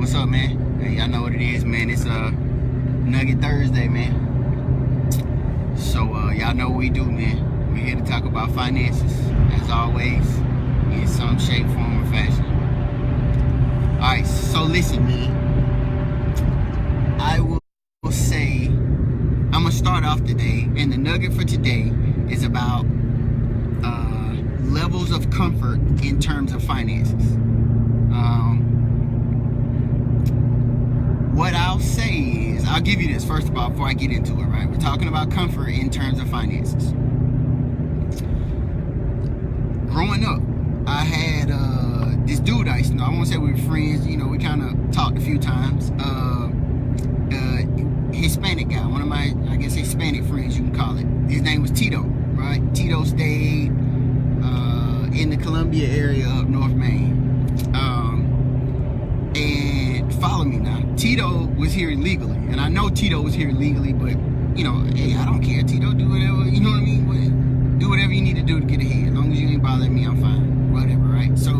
What's up, man? Hey, y'all know what it is, man. It's Nugget Thursday, man. So y'all know what we do, man. We're here to talk about finances, as always, in some shape, form, or fashion. Alright, so listen, man. I will say, I'm gonna start off today, and the nugget for today is about levels of comfort in terms of finances. What I'll say is, I'll give you this first of all before I get into it, right? We're talking about comfort in terms of finances. Growing up, I had this dude I used to know. I won't say we were friends, you know, we kind of talked a few times. Hispanic guy, one of my, I guess, Hispanic friends, you can call it. His name was Tito, right? Tito stayed in the Columbia area of North Maine. And follow me now. Tito was here illegally, and I know Tito was here illegally, but you know, hey, I don't care. Tito, do whatever, you know what I mean? Do whatever you need to do to get ahead. As long as you ain't bothering me, I'm fine. Whatever, right? So,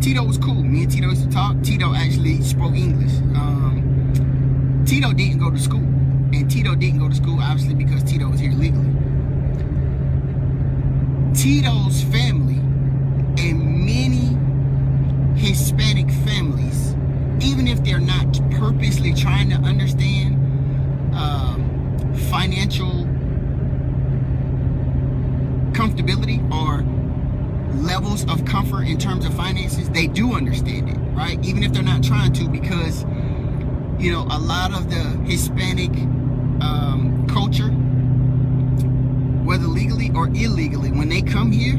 Tito was cool. Me and Tito used to talk. Tito actually spoke English. Tito didn't go to school, and Tito didn't go to school obviously because Tito was here illegally. Tito's family and many Hispanic families, even if they're not purposely trying to understand financial comfortability or levels of comfort in terms of finances, they do understand it, right? Even if they're not trying to, because you know, a lot of the Hispanic culture, whether legally or illegally, when they come here,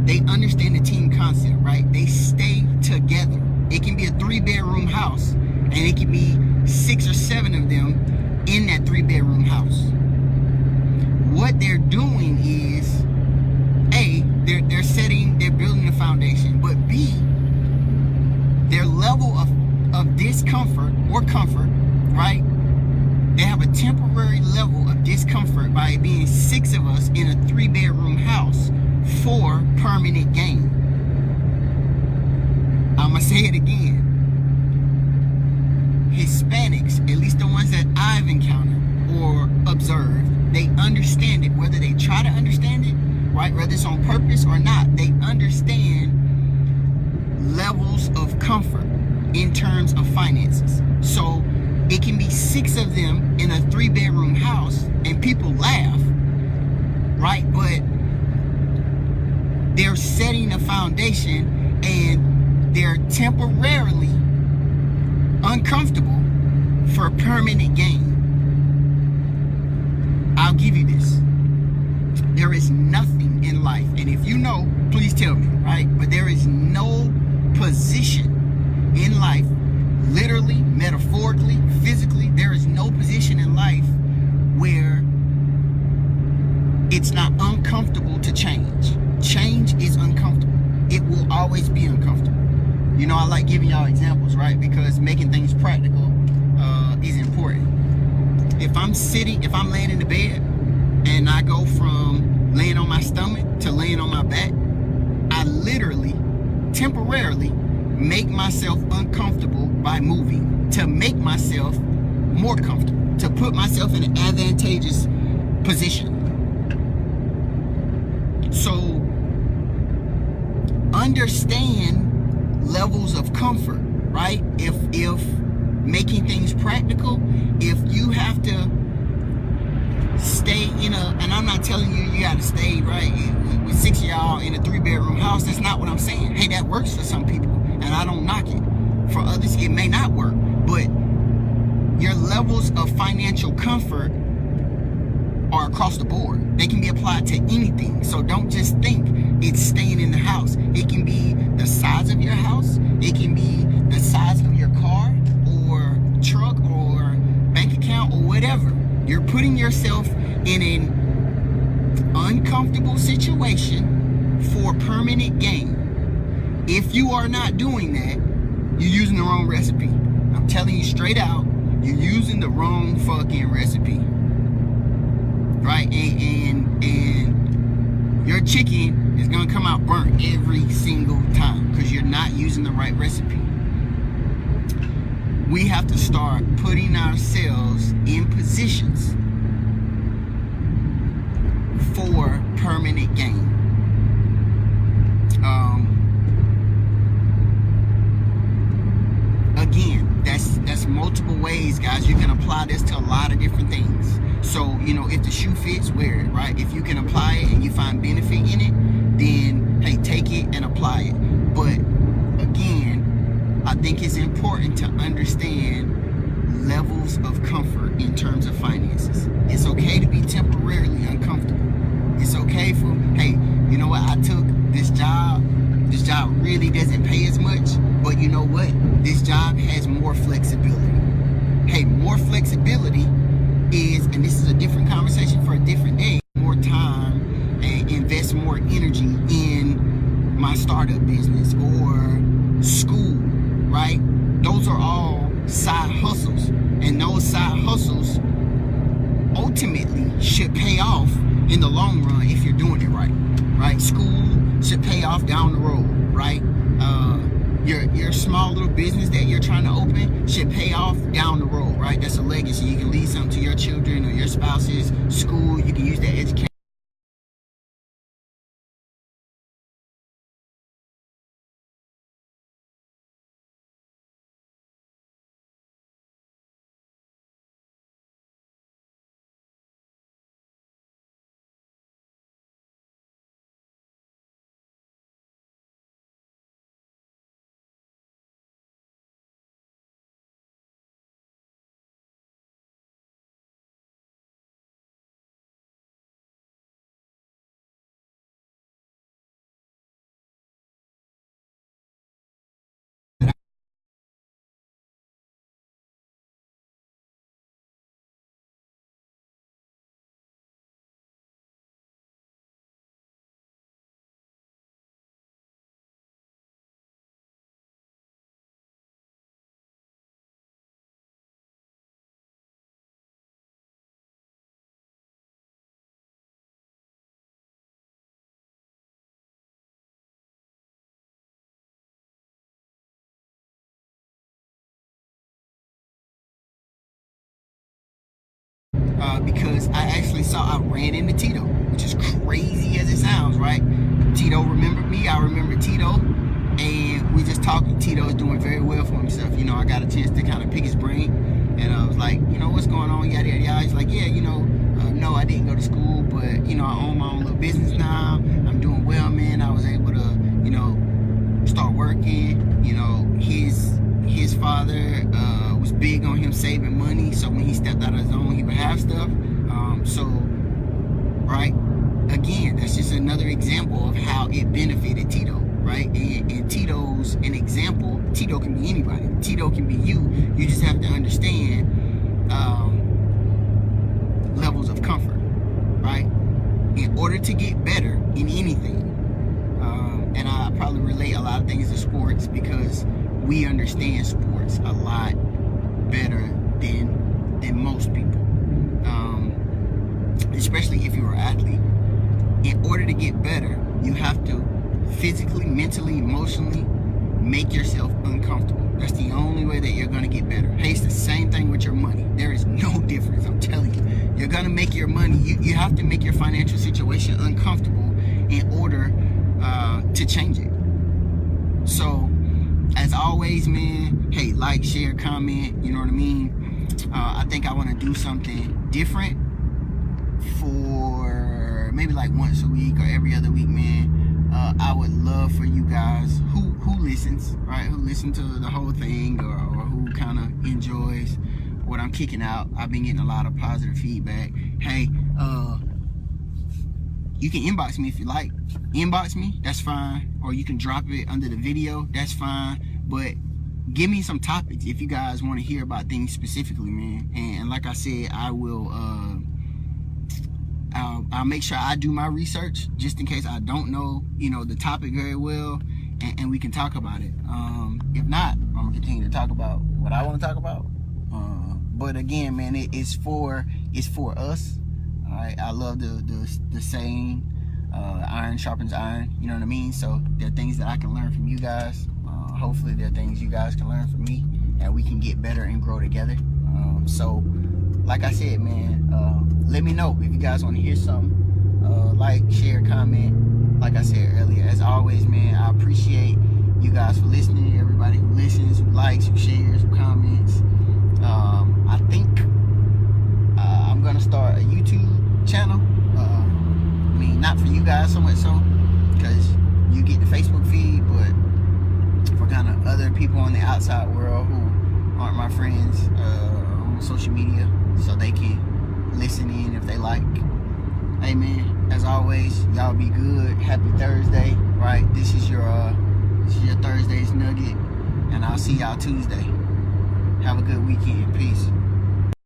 they understand the team concept, right? They stay together. It can be a 3-bedroom house, and it can be 6 or 7 of them in that 3-bedroom house. What they're doing is, A, they're building a foundation, but B, their level of discomfort or comfort, right? They have a temporary level of discomfort by it being 6 of us in a 3-bedroom house for permanent gain. I'm gonna say it again. Hispanics, at least the ones that I've encountered or observed, they understand it, whether they try to understand it, right? Whether it's on purpose or not, they understand levels of comfort in terms of finances. So it can be 6 of them in a 3-bedroom house and people laugh, right? But they're setting a foundation and they're temporarily uncomfortable for permanent gain. I'll give you this. There is nothing in life, and if you know, please tell me, right? But there is no position in life, literally, metaphorically, physically, there is no position in life where it's not uncomfortable to change. Change is uncomfortable. It will always be uncomfortable. You know, I like giving y'all examples, right? Because making things practical is important. If I'm laying in the bed and I go from laying on my stomach to laying on my back, I literally, temporarily, make myself uncomfortable by moving to make myself more comfortable, to put myself in an advantageous position. So understand levels of comfort, right? If making things practical, if you have to stay in and I'm not telling you gotta stay, right, with 6 of y'all in a 3-bedroom house, that's not what I'm saying. Hey, that works for some people, and I don't knock it. For others, it may not work, but your levels of financial comfort are across the board. They can be applied to anything. So don't just think it's staying in the house. It can be the size of your house. It can be the size of your car or truck or bank account or whatever. You're putting yourself in an uncomfortable situation for permanent gain. If you are not doing that, you're using the wrong recipe. I'm telling you straight out, you're using the wrong fucking recipe. Right? And your chicken is gonna come out burnt every single time because you're not using the right recipe. we have to start putting ourselves in positions for permanent gain. Again, that's multiple ways, guys. You can apply this to a lot of different things. So, you know, if the shoe fits, wear it, right? If you can apply it and you find benefit in it, then, hey, take it and apply it. But, again, I think it's important to understand levels of comfort in terms of finances. It's okay to be temporarily uncomfortable. It's okay for, hey, you know what, I took this job. This job really doesn't pay as much, but you know what? This job has more flexibility. Hey, more flexibility is, and this is a different conversation for a different day, more time and invest more energy in my startup business or school, right? Those are all side hustles, and those side hustles ultimately should pay off in the long run if you're doing it right, right? School should pay off down the road, right? Your small little business that you're trying to open should pay off down the road, right? That's a legacy. You can leave something to your children or your spouses. School, you can use that education. Because I actually I ran into Tito, which is crazy as it sounds, right? Tito remembered me, I remember Tito, and we just talked. Tito is doing very well for himself. You know, I got a chance to kind of pick his brain, and I was like, you know, what's going on, yada, yada, yada. He's like, yeah, you know, no, I didn't go to school, but, you know, I own my own little business now. I'm doing well, man. I was able to, you know, start working. You know, his father was big on him saving money, so when he stepped out of his own, he would have stuff. So, right, again, that's just another example of how it benefited Tito, right? And Tito's an example. Tito can be anybody. Tito can be you. You just have to understand levels of comfort, right? In order to get better in anything, and I probably relate a lot of things to sports because we understand sports a lot better than most people, especially if you're an athlete. In order to get better, you have to physically, mentally, emotionally make yourself uncomfortable. That's the only way that you're going to get better. Hey, it's the same thing with your money. There is no difference, I'm telling you. You're going to make your money. You have to make your financial situation uncomfortable in order to change it. So, as always, man, hey, like, share, comment, you know what I mean? I think I want to do something different for maybe like once a week or every other week, man. I would love for you guys who listens, right? Who listen to the whole thing or who kind of enjoys what I'm kicking out. I've been getting a lot of positive feedback. Hey, you can inbox me if you like. Inbox me, that's fine. Or you can drop it under the video, that's fine. But give me some topics if you guys want to hear about things specifically, man. And like I said, I will I'll make sure I do my research just in case I don't know, you know, the topic very well, and we can talk about it. If not, I'm gonna continue to talk about what I want to talk about. But again, man, it's for us. All right, I love the saying, iron sharpens iron. You know what I mean? So there are things that I can learn from you guys. Hopefully, there are things you guys can learn from me. and we can get better and grow together. So like I said, man, let me know if you guys want to hear something. Like, share, comment. Like I said earlier, as always, man, I appreciate you guys for listening. Everybody who listens, who likes, who shares, who comments. I think I'm gonna start a YouTube channel. I mean, not for you guys so much so, because you get the Facebook feed, but for kind of other people on the outside world who aren't my friends on social media, so they can listen in if they like. Hey man, as always, y'all be good. Happy Thursday, right? This is your Thursday's nugget, and I'll see y'all Tuesday. Have a good weekend. Peace.